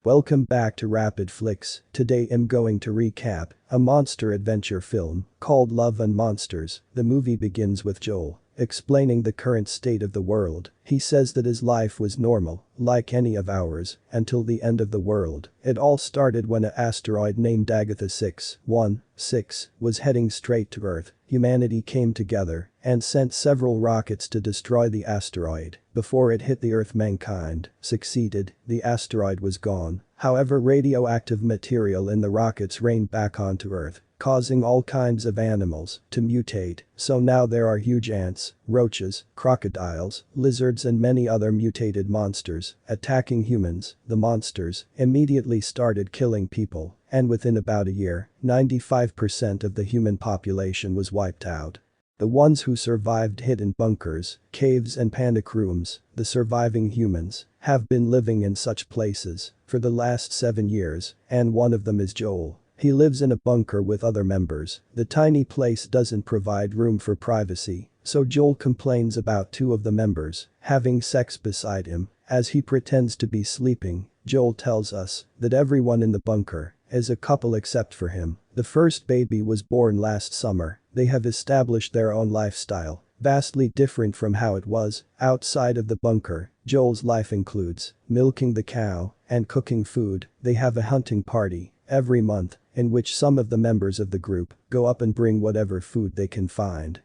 Welcome back to Rapid Flicks. Today I'm going to recap a monster adventure film called Love and Monsters. The movie begins with Joel explaining the current state of the world. He says that his life was normal, like any of ours, until the end of the world. It all started when an asteroid named Agatha 616 was heading straight to Earth. Humanity came together and sent several rockets to destroy the asteroid. Before it hit the Earth, mankind succeeded. The asteroid was gone. However, radioactive material in the rockets rained back onto Earth, causing all kinds of animals to mutate. So now there are huge ants, roaches, crocodiles, lizards and many other mutated monsters attacking humans. The monsters immediately started killing people, and within about a year, 95% of the human population was wiped out. The ones who survived hid in bunkers, caves and panic rooms. The surviving humans have been living in such places for the last 7 years, and one of them is Joel. He lives in a bunker with other members. The tiny place doesn't provide room for privacy, so Joel complains about two of the members having sex beside him. As he pretends to be sleeping, Joel tells us that everyone in the bunker is a couple except for him. The first baby was born last summer. They have established their own lifestyle, vastly different from how it was outside of the bunker. Joel's life includes milking the cow and cooking food. They have a hunting party every month in which some of the members of the group go up and bring whatever food they can find.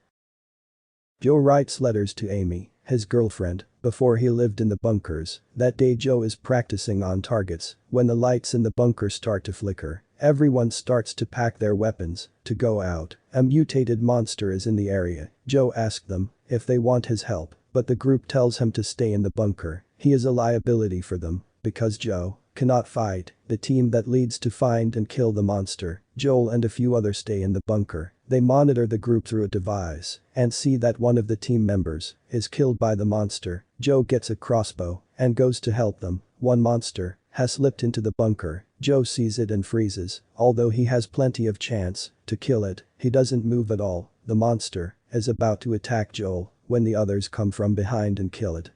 Joe writes letters to Amy, his girlfriend, before he lived in the bunkers. That day Joe is practicing on targets. When the lights in the bunker start to flicker, everyone starts to pack their weapons to go out. A mutated monster is in the area. Joe asks them if they want his help, but the group tells him to stay in the bunker. He is a liability for them because Joe cannot fight. The team that leads to find and kill the monster. Joel and a few others stay in the bunker. They monitor the group through a device and see that one of the team members is killed by the monster. Joe gets a crossbow and goes to help them. One monster has slipped into the bunker. Joe sees it and freezes. Although he has plenty of chance to kill it, he doesn't move at all. The monster is about to attack Joel when the others come from behind and kill it.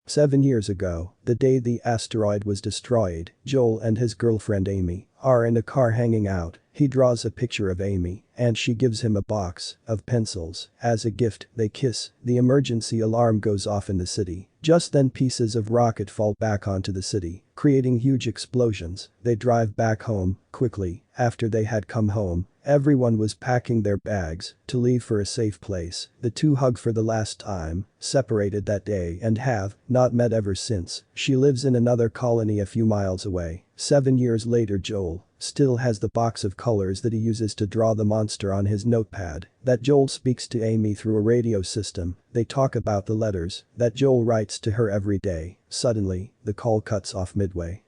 7 years ago, the day the asteroid was destroyed, Joel and his girlfriend Amy are in a car hanging out. He draws a picture of Amy and she gives him a box of pencils. As a gift, they kiss. The emergency alarm goes off in the city. Just then pieces of rocket fall back onto the city, creating huge explosions. They drive back home quickly. After they had come home, everyone was packing their bags to leave for a safe place. The two hug for the last time, separated that day and have not met ever since. She lives in another colony a few miles away. 7 years later Joel still has the box of colors that he uses to draw the monster on his notepad. That Joel speaks to Amy through a radio system. They talk about the letters that Joel writes to her every day. Suddenly, the call cuts off midway.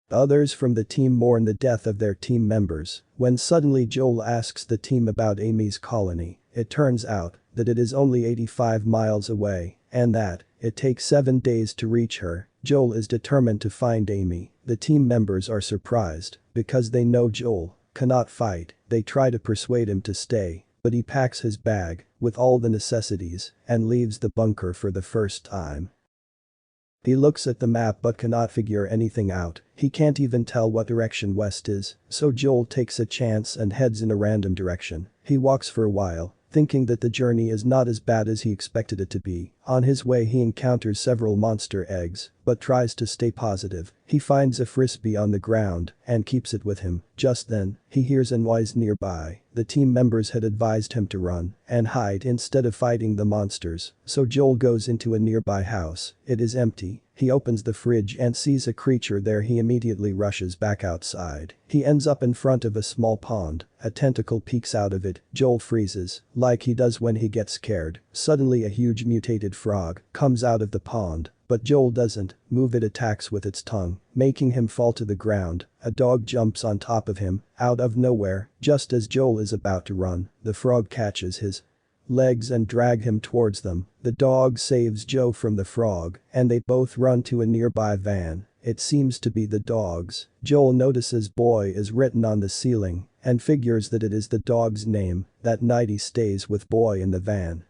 Others from the team mourn the death of their team members when suddenly Joel asks the team about Amy's colony. It turns out that it is only 85 miles away and that it takes 7 days to reach her. Joel is determined to find Amy. The team members are surprised because they know Joel cannot fight. They try to persuade him to stay, but he packs his bag with all the necessities and leaves the bunker for the first time. He looks at the map but cannot figure anything out. He can't even tell what direction west is, so Joel takes a chance and heads in a random direction. He walks for a while, thinking that the journey is not as bad as he expected it to be. On his way he encounters several monster eggs, but tries to stay positive. He finds a frisbee on the ground and keeps it with him. Just then, he hears a noise nearby. The team members had advised him to run and hide instead of fighting the monsters, so Joel goes into a nearby house. It is empty. He opens the fridge and sees a creature there. He immediately rushes back outside. He ends up in front of a small pond. A tentacle peeks out of it. Joel freezes, like he does when he gets scared. Suddenly a huge mutated frog comes out of the pond, but Joel doesn't move. It attacks with its tongue, making him fall to the ground. A dog jumps on top of him out of nowhere. Just as Joel is about to run, the frog catches his legs and drag him towards them. The dog saves Joe from the frog and they both run to a nearby van. It seems to be the dog's. Joel notices "boy" is written on the ceiling and figures that it is the dog's name. That night he stays with Boy in the van.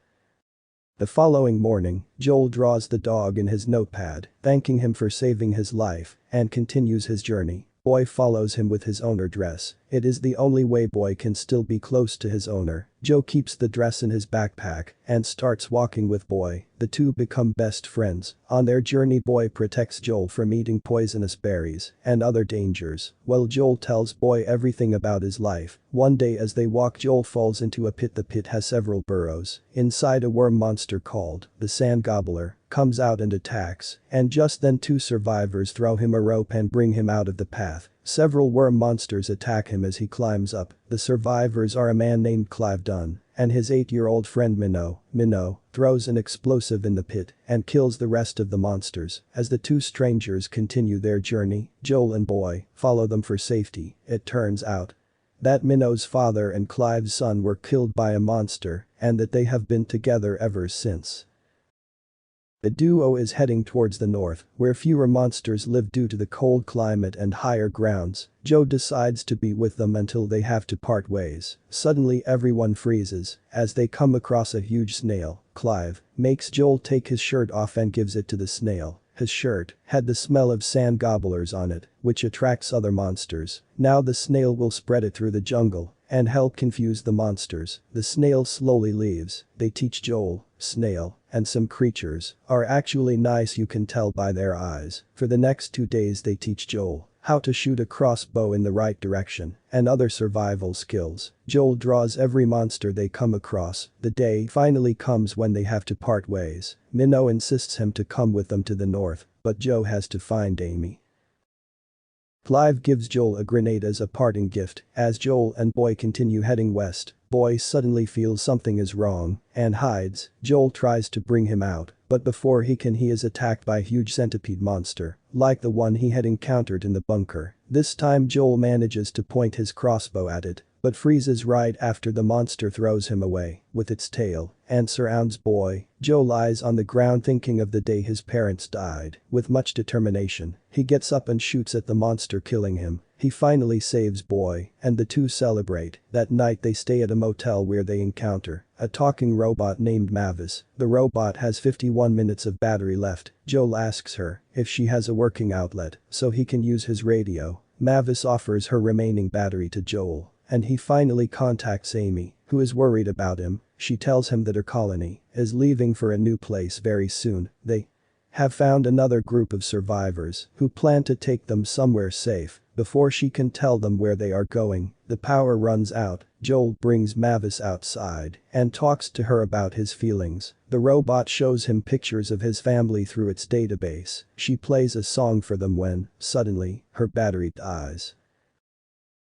The following morning, Joel draws the dog in his notepad, thanking him for saving his life, and continues his journey. Boy follows him with his owner dress. It is the only way Boy can still be close to his owner. Joe keeps the dress in his backpack and starts walking with Boy. The two become best friends. On their journey, Boy protects Joel from eating poisonous berries and other dangers, while Joel tells Boy everything about his life. One day as they walk, Joel falls into a pit. The pit has several burrows. Inside, a worm monster called the Sand Gobbler comes out and attacks, and just then two survivors throw him a rope and bring him out of the path. Several worm monsters attack him as he climbs up. The survivors are a man named Clive Dunn and his 8-year-old friend Minnow. Minnow throws an explosive in the pit and kills the rest of the monsters. As the two strangers continue their journey, Joel and Boy follow them for safety. It turns out that Minnow's father and Clive's son were killed by a monster and that they have been together ever since. The duo is heading towards the north, where fewer monsters live due to the cold climate and higher grounds. Joe decides to be with them until they have to part ways. Suddenly everyone freezes as they come across a huge snail. Clive makes Joel take his shirt off and gives it to the snail. His shirt had the smell of sand gobblers on it, which attracts other monsters. Now the snail will spread it through the jungle and help confuse the monsters. The snail slowly leaves. They teach Joel, snail, and some creatures are actually nice, you can tell by their eyes. For the next 2 days they teach Joel how to shoot a crossbow in the right direction and other survival skills. Joel draws every monster they come across. The day finally comes when they have to part ways. Minnow insists him to come with them to the north, but Joe has to find Amy. Clive gives Joel a grenade as a parting gift. As Joel and Boy continue heading west, Boy suddenly feels something is wrong and hides. Joel tries to bring him out, but before he is attacked by a huge centipede monster, like the one he had encountered in the bunker. This time Joel manages to point his crossbow at it, but freezes right after the monster throws him away with its tail and surrounds Boy. Joe lies on the ground thinking of the day his parents died. With much determination, he gets up and shoots at the monster, killing him. He finally saves Boy, and the two celebrate. That night they stay at a motel where they encounter a talking robot named Mavis. The robot has 51 minutes of battery left. Joel asks her if she has a working outlet so he can use his radio. Mavis offers her remaining battery to Joel, and he finally contacts Amy, who is worried about him. She tells him that her colony is leaving for a new place very soon. They have found another group of survivors who plan to take them somewhere safe. Before she can tell them where they are going, the power runs out. Joel brings Mavis outside and talks to her about his feelings. The robot shows him pictures of his family through its database. She plays a song for them when, suddenly, her battery dies.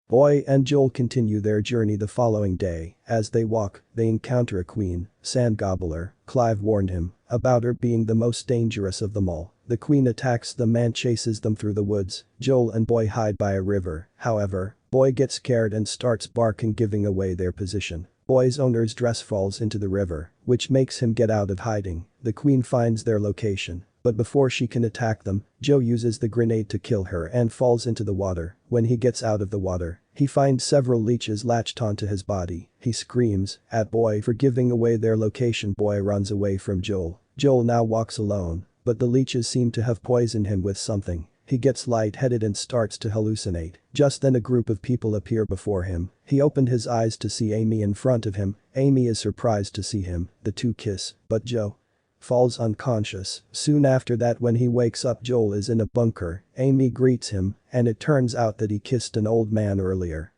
Boy and Joel continue their journey the following day. As they walk, they encounter a queen, Sand Gobbler. Clive warned him about her being the most dangerous of them all. The queen attacks them and chases them through the woods. Joel and Boy hide by a river. However, Boy gets scared and starts barking, giving away their position. Boy's owner's dress falls into the river, which makes him get out of hiding. The queen finds their location, but before she can attack them, Joe uses the grenade to kill her and falls into the water. When he gets out of the water, he finds several leeches latched onto his body. He screams at Boy for giving away their location. Boy runs away from Joel. Joel now walks alone, but the leeches seem to have poisoned him with something. He gets lightheaded and starts to hallucinate. Just then a group of people appear before him. He opened his eyes to see Amy in front of him. Amy is surprised to see him. The two kiss, but Joe falls unconscious. Soon after that, when he wakes up, Joel is in a bunker. Amy greets him, and it turns out that he kissed an old man earlier.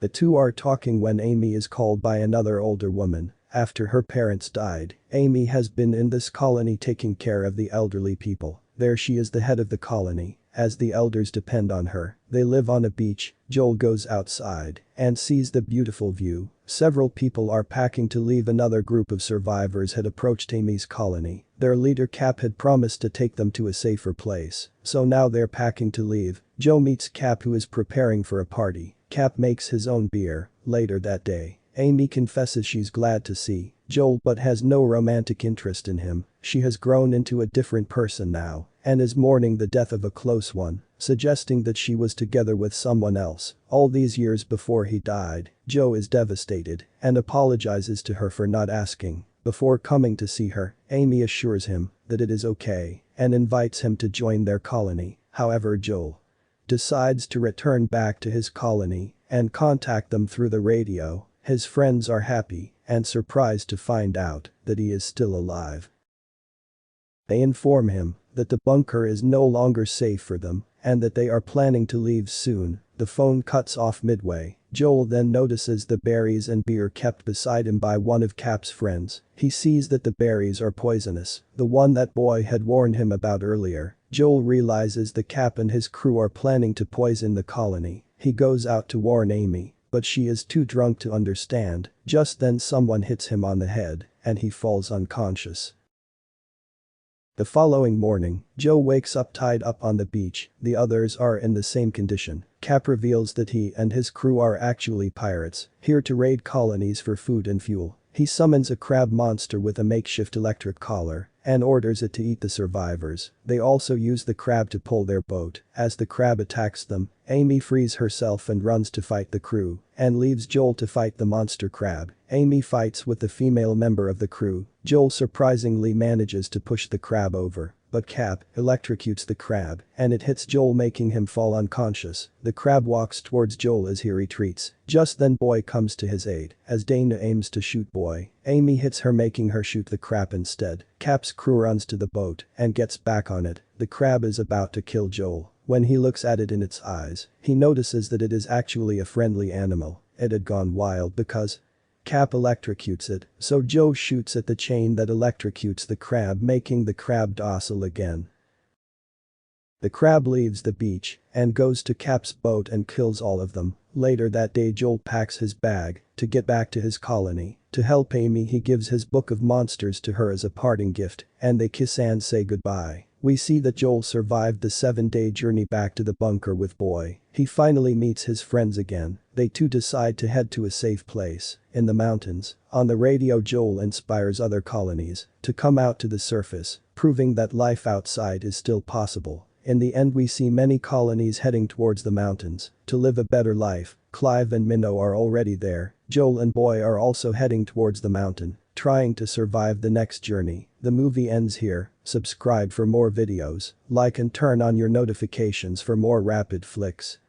The two are talking when Amy is called by another older woman. After her parents died, Amy has been in this colony taking care of the elderly people. There she is the head of the colony, as the elders depend on her. They live on a beach. Joel goes outside and sees the beautiful view. Several people are packing to leave. Another group of survivors had approached Amy's colony. Their leader Cap had promised to take them to a safer place, so now they're packing to leave. Joe meets Cap, who is preparing for a party. Cap makes his own beer. Later that day, Amy confesses she's glad to see Joel but has no romantic interest in him. She has grown into a different person now and is mourning the death of a close one, suggesting that she was together with someone else all these years before he died. Joe is devastated and apologizes to her for not asking, Before coming to see her, Amy assures him that it is okay and invites him to join their colony. However, Joel decides to return back to his colony and contact them through the radio. His friends are happy and surprised to find out that he is still alive. They inform him that the bunker is no longer safe for them and that they are planning to leave soon. The phone cuts off midway. Joel then notices the berries and beer kept beside him by one of Cap's friends. He sees that the berries are poisonous, the one that Boy had warned him about earlier. Joel realizes that Cap and his crew are planning to poison the colony. He goes out to warn Amy, but she is too drunk to understand. Just then someone hits him on the head and he falls unconscious. The following morning, Joe wakes up tied up on the beach. The others are in the same condition. Cap reveals that he and his crew are actually pirates, here to raid colonies for food and fuel. He summons a crab monster with a makeshift electric collar and orders it to eat the survivors. They also use the crab to pull their boat. As the crab attacks them, Amy frees herself and runs to fight the crew and leaves Joel to fight the monster crab. Amy fights with the female member of the crew. Joel surprisingly manages to push the crab over, but Cap electrocutes the crab and it hits Joel, making him fall unconscious. The crab walks towards Joel as he retreats. Just then Boy comes to his aid. As Dana aims to shoot Boy, Amy hits her, making her shoot the crab instead. Cap's crew runs to the boat and gets back on it. The crab is about to kill Joel. When he looks at it in its eyes, he notices that it is actually a friendly animal. It had gone wild because Cap electrocutes it, so Joe shoots at the chain that electrocutes the crab, making the crab docile again. The crab leaves the beach and goes to Cap's boat and kills all of them. Later that day Joel packs his bag to get back to his colony. To help Amy, he gives his book of monsters to her as a parting gift and they kiss and say goodbye. We see that Joel survived the 7-day journey back to the bunker with Boy. He finally meets his friends again. They too decide to head to a safe place in the mountains. On the radio, Joel inspires other colonies to come out to the surface, proving that life outside is still possible. In the end, we see many colonies heading towards the mountains to live a better life. Clive and Minnow are already there. Joel and Boy are also heading towards the mountain, trying to survive the next journey. The movie ends here. Subscribe for more videos, like and turn on your notifications for more Rapid Flicks.